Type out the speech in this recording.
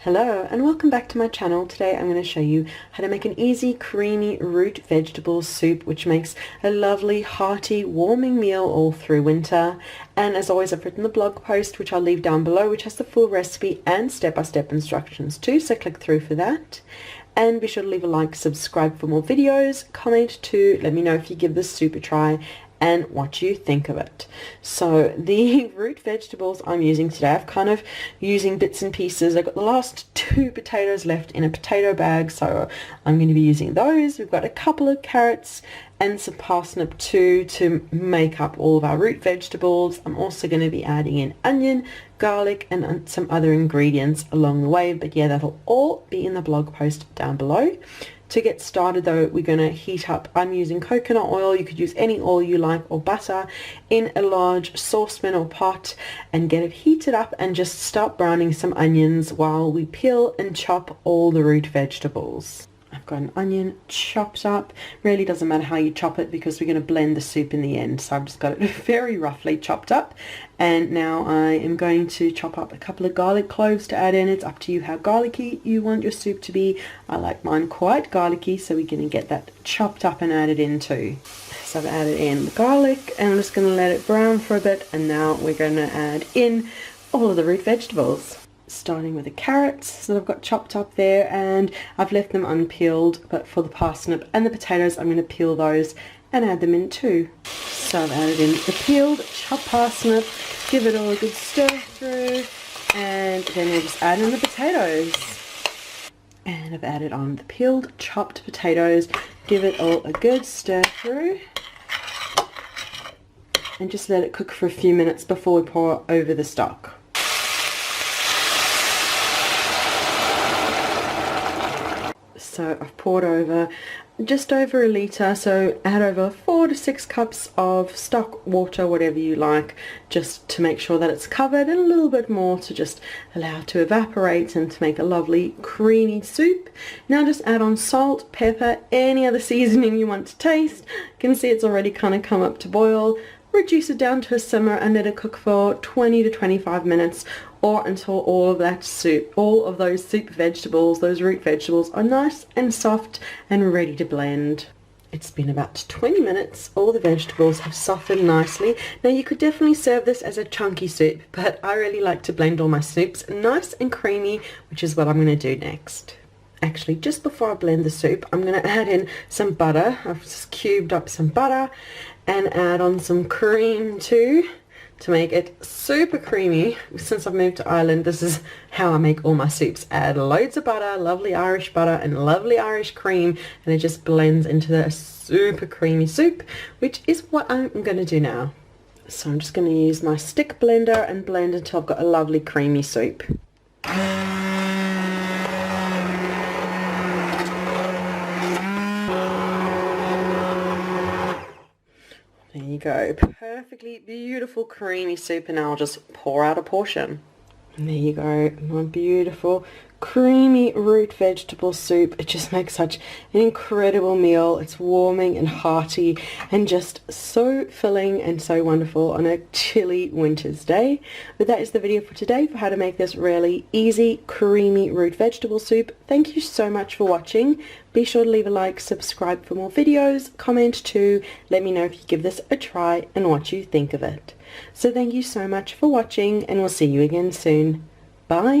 Hello and welcome back to my channel. Today I'm going to show you how to make an easy creamy root vegetable soup which makes a lovely hearty warming meal all through winter. And as always, I've written the blog post which I'll leave down below, which has the full recipe and step-by-step instructions too, so click through for that. And be sure to leave a like, subscribe for more videos, comment to let me know if you give this soup a try and what you think of it. So the root vegetables I'm using today, I've kind of using bits and pieces. I've got the last 2 potatoes left in a potato bag, so I'm going to be using those. We've got a couple of carrots and some parsnip too to make up all of our root vegetables. I'm also going to be adding in onion, garlic and some other ingredients along the way, but yeah, that'll all be in the blog post down below. To get started though, we're going to heat up, I'm using coconut oil, you could use any oil you like, or butter, in a large saucepan or pot, and get it heated up and just start browning some onions while we peel and chop all the root vegetables. I've got an onion chopped up. Really doesn't matter how you chop it because we're going to blend the soup in the end, so I've just got it very roughly chopped up. And now I am going to chop up a couple of garlic cloves to add in. It's up to you how garlicky you want your soup to be. I like mine quite garlicky, so we're going to get that chopped up and added in too. So I've added in the garlic and I'm just going to let it brown for a bit, and now we're going to add in all of the root vegetables. Starting with the carrots that I've got chopped up there, and I've left them unpeeled, but for the parsnip and the potatoes I'm going to peel those and add them in too. So I've added in the peeled chopped parsnip, give it all a good stir through, and then we'll just add in the potatoes. And I've added on the peeled chopped potatoes, give it all a good stir through, and just let it cook for a few minutes before we pour over the stock. So I've poured over just over a litre, so add over 4 to 6 cups of stock water, whatever you like, just to make sure that it's covered, and a little bit more to just allow it to evaporate and to make a lovely creamy soup. Now just add on salt, pepper, any other seasoning you want to taste. You can see it's already kind of come up to boil. Reduce it down to a simmer and let it cook for 20 to 25 minutes, or until all of that soup, all of those soup vegetables, those root vegetables, are nice and soft and ready to blend. It's been about 20 minutes. All the vegetables have softened nicely. Now you could definitely serve this as a chunky soup, but I really like to blend all my soups nice and creamy, which is what I'm going to do next. Actually, just before I blend the soup, I'm going to add in some butter. I've just cubed up some butter and add on some cream too to make it super creamy. Since I've moved to Ireland, this is how I make all my soups. Add loads of butter, lovely Irish butter and lovely Irish cream, and it just blends into the super creamy soup, which is what I'm going to do now. So I'm just going to use my stick blender and blend until I've got a lovely creamy soup. There you go, perfectly beautiful creamy soup, and now I'll just pour out a portion. And there you go, my beautiful creamy root vegetable soup. It just makes such an incredible meal. It's warming and hearty and just so filling and so wonderful on a chilly winter's day. But that is the video for today for how to make this really easy creamy root vegetable soup. Thank you so much for watching. Be sure to leave a like, subscribe for more videos, comment too, let me know if you give this a try and what you think of it. So thank you so much for watching, and we'll see you again soon. Bye!